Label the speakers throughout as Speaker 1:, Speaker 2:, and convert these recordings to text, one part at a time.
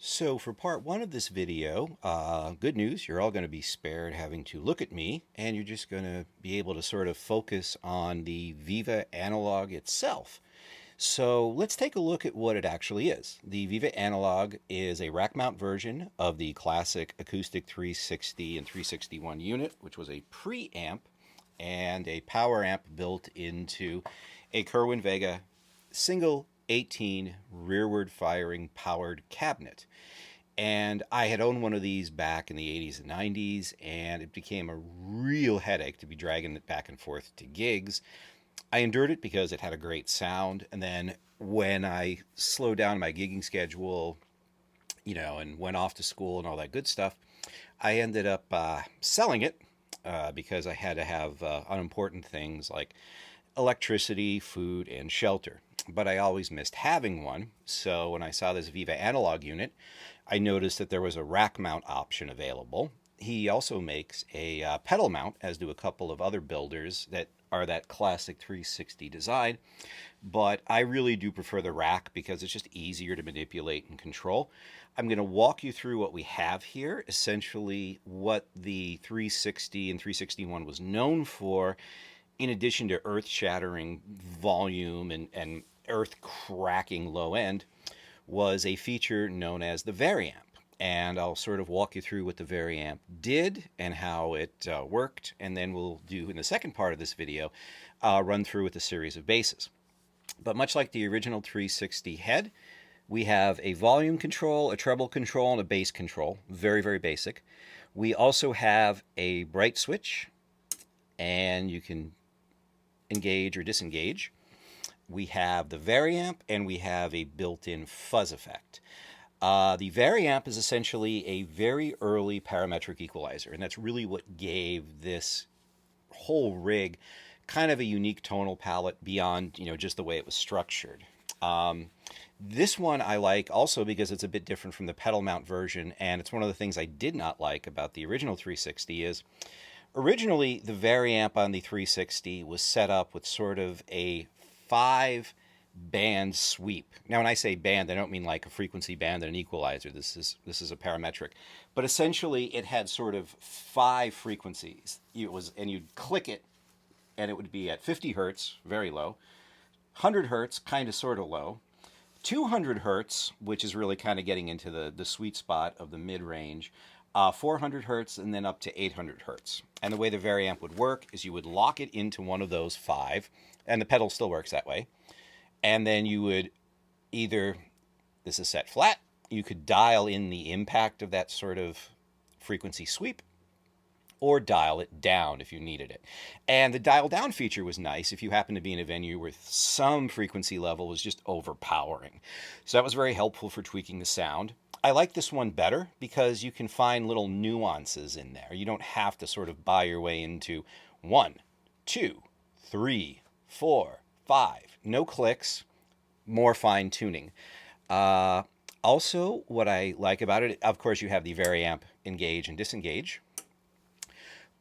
Speaker 1: So for part one of this video, good news, you're all going to be spared having to look at me, and you're just going to be able to sort of focus on the Viva Analog itself. So let's take a look at what it actually is. The Viva Analog is a rack mount version of the classic acoustic 360 and 361 unit, which was a preamp and a power amp built into a Kerwin-Vega single 18 rearward firing powered cabinet. And I had owned one of these back in the 80s and 90s, and it became a real headache to be dragging it back and forth to gigs. I endured it because it had a great sound, and then when I slowed down my gigging schedule, and went off to school and all that good stuff, I ended up selling it because I had to have unimportant things like electricity, food, and shelter. But I always missed having one, so when I saw this Viva Analog unit, I noticed that there was a rack mount option available. He also makes a pedal mount, as do a couple of other builders that are that classic 360 design, but I really do prefer the rack because it's just easier to manipulate and control. I'm going to walk you through what we have here, essentially what the 360 and 361 was known for, in addition to earth-shattering volume and earth-cracking low end, was a feature known as the Variamp. And I'll sort of walk you through what the Variamp did and how it worked, and then we'll do, in the second part of this video, run through with a series of basses. But much like the original 360 head, we have a volume control, a treble control, and a bass control. Very, very basic. We also have a bright switch, and you can engage or disengage. We have the Variamp, and we have a built-in fuzz effect. The Variamp is essentially a very early parametric equalizer, and that's really what gave this whole rig kind of a unique tonal palette beyond, just the way it was structured. This one I like also because it's a bit different from the pedal mount version, and it's one of the things I did not like about the original 360 is originally the Variamp on the 360 was set up with sort of a 5-band sweep. Now, when I say band, I don't mean like a frequency band and an equalizer. This is a parametric, but essentially it had sort of 5 frequencies. And you'd click it, and it would be at 50 hertz, very low, 100 hertz, kind of sort of low, 200 hertz, which is really kind of getting into the sweet spot of the mid range, 400 hertz, and then up to 800 hertz. And the way the Variamp would work is you would lock it into one of those 5, and the pedal still works that way. And then you would either, this is set flat, you could dial in the impact of that sort of frequency sweep, or dial it down if you needed it. And the dial down feature was nice if you happen to be in a venue where some frequency level was just overpowering. So that was very helpful for tweaking the sound. I like this one better because you can find little nuances in there. You don't have to sort of buy your way into 1, 2, 3, 4, 5. No clicks, more fine tuning. Also, what I like about it, of course, you have the Variamp engage and disengage.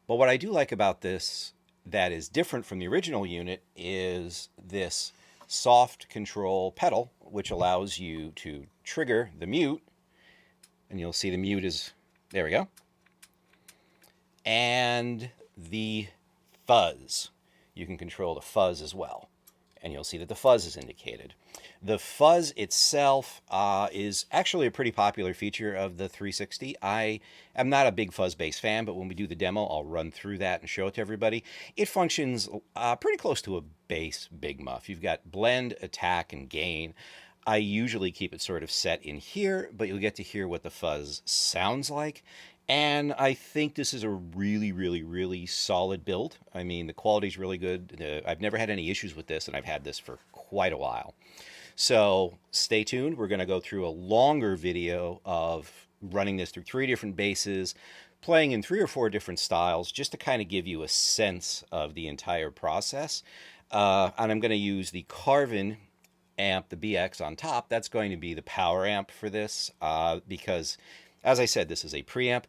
Speaker 1: But what I do like about this that is different from the original unit is this soft control pedal, which allows you to trigger the mute. And you'll see the mute is, there we go. And the fuzz. You can control the fuzz as well. And you'll see that the fuzz is indicated. The fuzz itself is actually a pretty popular feature of the 360. I am not a big fuzz bass fan, but when we do the demo, I'll run through that and show it to everybody. It functions pretty close to a bass big muff. You've got blend, attack, and gain. I usually keep it sort of set in here, but you'll get to hear what the fuzz sounds like. And I think this is a really, really, really solid build. I mean, the quality's really good. I've never had any issues with this, and I've had this for quite a while. So stay tuned. We're going to go through a longer video of running this through 3 different basses, playing in 3 or 4 different styles, just to kind of give you a sense of the entire process. And I'm going to use the Carvin amp, the BX on top. That's going to be the power amp for this because, as I said, this is a preamp.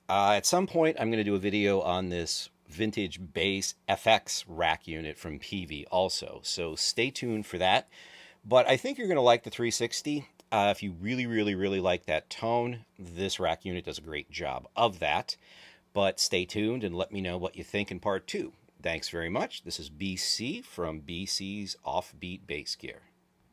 Speaker 1: At some point, I'm going to do a video on this vintage bass FX rack unit from Peavey also. So stay tuned for that. But I think you're going to like the 360. If you really, really, really like that tone, this rack unit does a great job of that. But stay tuned and let me know what you think in part two. Thanks very much. This is BC from BC's Offbeat Bass Gear.